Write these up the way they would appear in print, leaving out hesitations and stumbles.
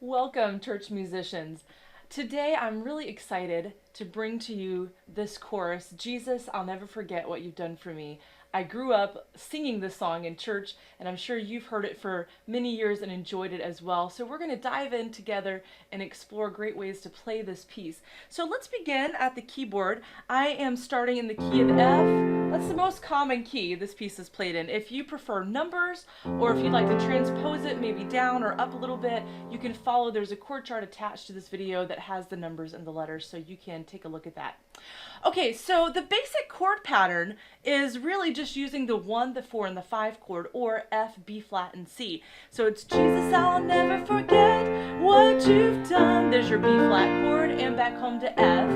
Welcome, church musicians. Today I'm really excited to bring to you this chorus, Jesus, I'll Never Forget What You've Done for Me. I grew up singing this song in church, and I'm sure you've heard it for many years and enjoyed it as well. So we're going to dive in together and explore great ways to play this piece. So let's begin at the keyboard. I am starting in the key of F. That's the most common key this piece is played in. If you prefer numbers, or if you'd like to transpose it maybe down or up a little bit, you can follow. There's a chord chart attached to this video that has the numbers and the letters, so you can take a look at that. Okay, so the basic chord pattern is really just using the 1, the 4, and the 5 chord, or F, B flat, and C. So it's Jesus, I'll never forget what you've done. There's your B flat chord, and back home to F.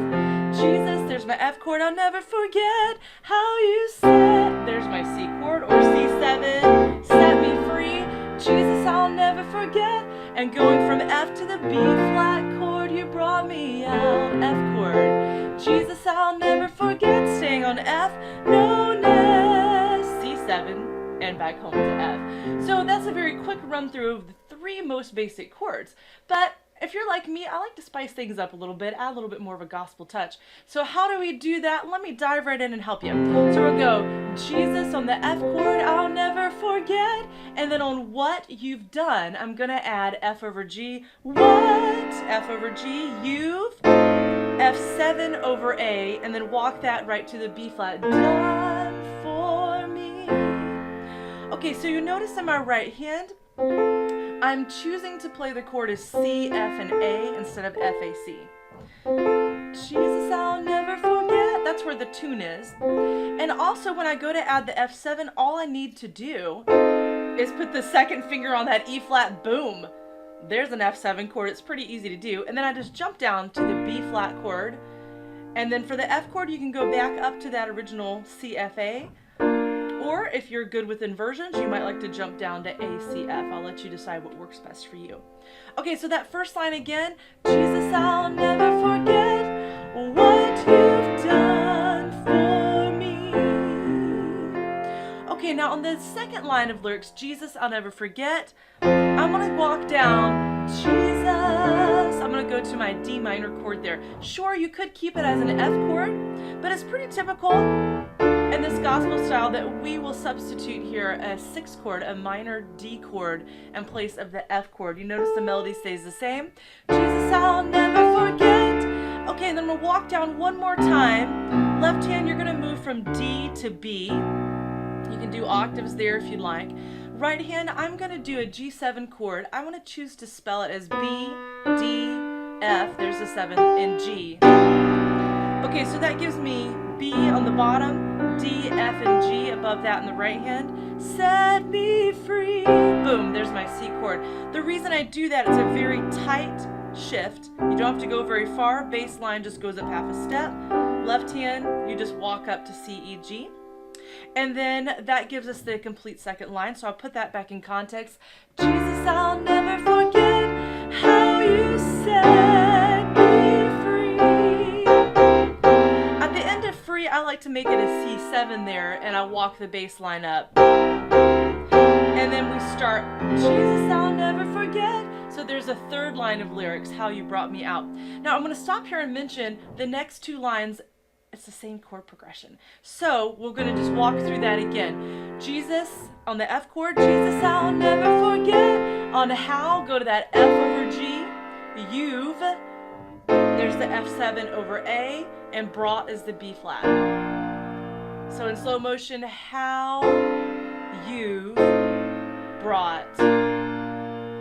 Jesus, there's my F chord, I'll never forget how you set. There's my C chord, or C7, set me free. Jesus, I'll never forget. And going from F to the B flat chord, you brought me out. F chord. Jesus, I'll never forget. Staying on F, known as C7, and back home to F. So that's a very quick run through of the 3 most basic chords. But if you're like me, I like to spice things up a little bit, add a little bit more of a gospel touch. So how do we do that? Let me dive right in and help you. So we'll go Jesus on the F chord, I'll never forget. And then on what you've done, I'm going to add F over G. What? F over G. You've. F7 over A. And then walk that right to the B flat. Done for me. Okay, so you notice in my right hand, I'm choosing to play the chord as C, F, and A instead of F, A, C. Jesus, I'll never forget. That's where the tune is. And also when I go to add the F7, all I need to do is put the second finger on that E flat, boom. There's an F7 chord. It's pretty easy to do. And then I just jump down to the B flat chord. And then for the F chord, you can go back up to that original C, F, A. Or if you're good with inversions, you might like to jump down to A, C, F. I'll let you decide what works best for you. Okay, so that first line again, Jesus, I'll never forget what you've done for me. Okay, now on the second line of lyrics, Jesus, I'll never forget, I'm going to walk down, Jesus, I'm going to go to my D minor chord there. Sure, you could keep it as an F chord, but it's pretty typical in this gospel style that we will substitute here a 6th chord, a minor D chord, in place of the F chord. You notice the melody stays the same. Jesus, I'll never forget. Okay, and then we'll walk down one more time. Left hand, you're going to move from D to B. You can do octaves there if you'd like. Right hand, I'm going to do a G7 chord. I want to choose to spell it as B, D, F, there's the 7th, and G. Okay, so that gives me B on the bottom, D, F, and G above that in the right hand. Set me free. Boom, there's my C chord. The reason I do that, it's a very tight shift. You don't have to go very far. Bass line just goes up half a step. Left hand, you just walk up to C, E, G. And then that gives us the complete second line. So I'll put that back in context. Jesus, I'll never forget how you set me free. At the end of free, I like to make it a C7 there, and I walk the bass line up. And then we start, Jesus, I'll never forget. So there's a third line of lyrics, how you brought me out. Now I'm going to stop here and mention the next 2 lines. It's the same chord progression. So we're going to just walk through that again. Jesus on the F chord, Jesus, I'll never forget. On how, go to that F over G. You've, there's the F7 over A, and brought is the B flat. So in slow motion, how you've brought,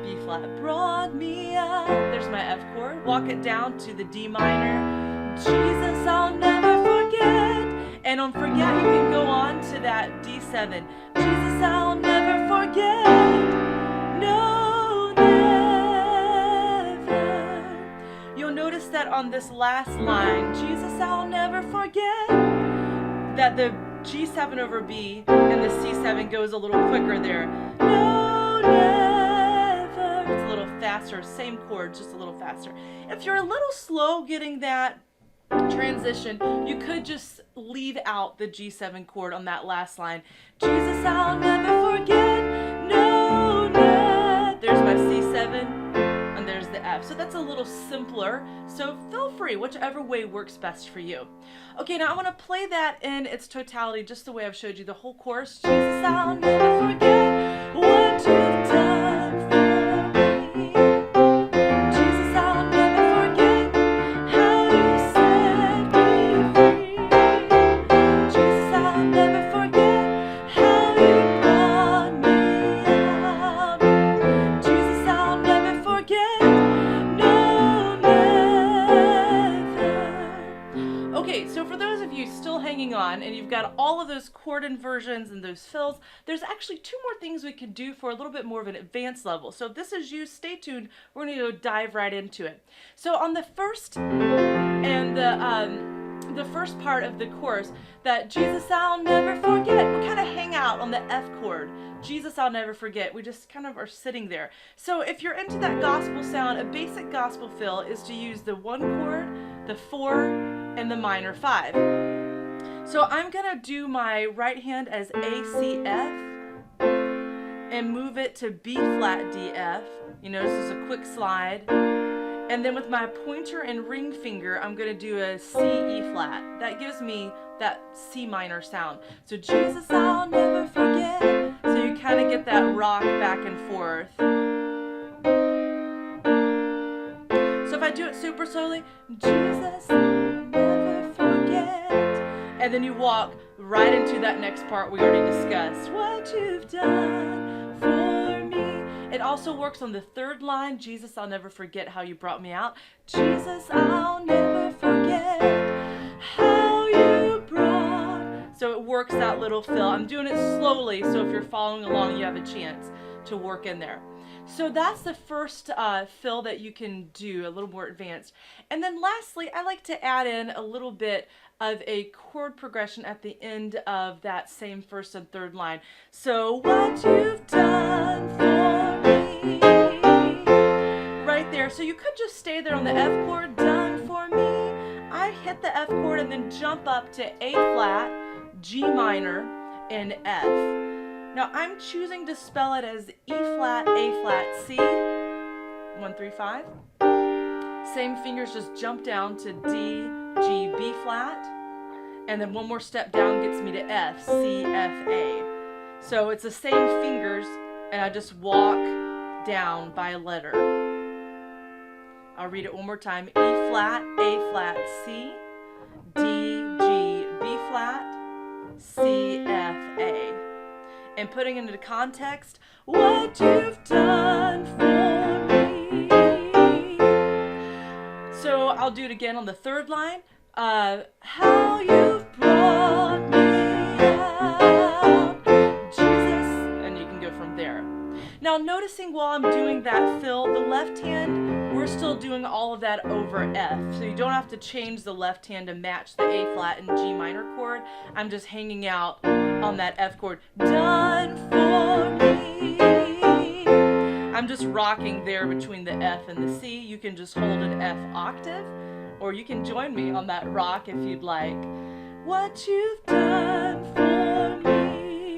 B flat, brought me out. There's my F chord. Walk it down to the D minor. Jesus, I'll never forget. And on forget, you can go on to that D7. Jesus, I'll never forget. No, never. You'll notice that on this last line, Jesus, I'll never forget, that the G7 over B and the C7 goes a little quicker there. No, never. It's a little faster, same chord, just a little faster. If you're a little slow getting that transition, you could just leave out the G7 chord on that last line. Jesus, I'll never forget. No, there's my C7, and there's the F. So that's a little simpler. So feel free, whichever way works best for you. Okay, now I want to play that in its totality, just the way I've showed you the whole chorus. Jesus, I'll never forget what you've done for me. Jesus, I'll never forget how you set me free. Jesus, I'll never forget how you brought me out. Jesus, I'll never forget, no, never. Okay, so for those of you still hanging on and you've got all of those chord inversions and those fills, there's actually two more things we can do for a little bit more of an advanced level. So if this is you, stay tuned. We're going to go dive right into it. So on the first and the first part of the chorus, that Jesus, I'll never forget, we kind of hang out on the F chord. Jesus, I'll never forget. We just kind of are sitting there. So if you're into that gospel sound, a basic gospel fill is to use the 1 chord, the 4, and the minor 5. So I'm gonna do my right hand as A, C, F, and move it to B flat, D, F. You notice there's a quick slide. And then with my pointer and ring finger, I'm gonna do a C, E flat. That gives me that C minor sound. So Jesus, I'll never forget. So you kind of get that rock back and forth. So if I do it super slowly, Jesus, I'll never forget. And then you walk right into that next part we already discussed. What you've done for me. It also works on the 3rd line. Jesus, I'll never forget how you brought me out. Jesus, I'll never forget how you brought. So it works that little fill. I'm doing it slowly, so if you're following along, you have a chance to work in there. So that's the first fill that you can do, a little more advanced. And then lastly, I like to add in a little bit of a chord progression at the end of that same 1st and 3rd line. So what you've done for me, right there. So you could just stay there on the F chord, done for me. I hit the F chord and then jump up to A flat, G minor, and F. Now I'm choosing to spell it as E flat, A flat, C, 1, 3, 5. Same fingers just jump down to D, G, B flat, and then one more step down gets me to F, C, F, A. So it's the same fingers, and I just walk down by letter. I'll read it one more time. E flat, A flat, C, D, G, B flat, C, F, A. And putting into context, what you've done for me. So I'll do it again on the 3rd line. How you've brought me out, Jesus, and you can go from there. Now noticing while I'm doing that fill, the left hand, we're still doing all of that over F. So you don't have to change the left hand to match the A flat and G minor chord. I'm just hanging out on that F chord. Done for me. I'm just rocking there between the F and the C. You can just hold an F octave, or you can join me on that rock if you'd like. What you've done for me.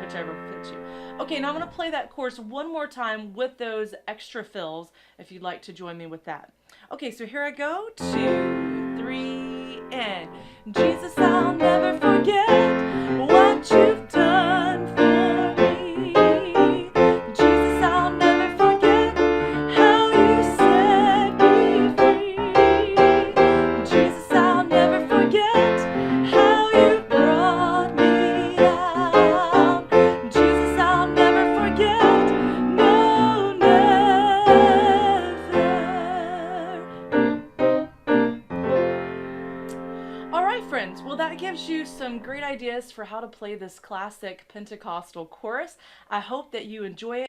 Whichever fits you. Okay, now I'm going to play that chorus one more time with those extra fills if you'd like to join me with that. Okay, so here I go. 2, 3, and Jesus, I'll never forget what you've done for me. Jesus, I'll never forget how you set me free. Jesus, I'll never forget how you brought me out. Jesus, I'll never forget, no, never. All right, friends, well, that gives you some great ideas for how to play this classic Pentecostal chorus. I hope that you enjoy it.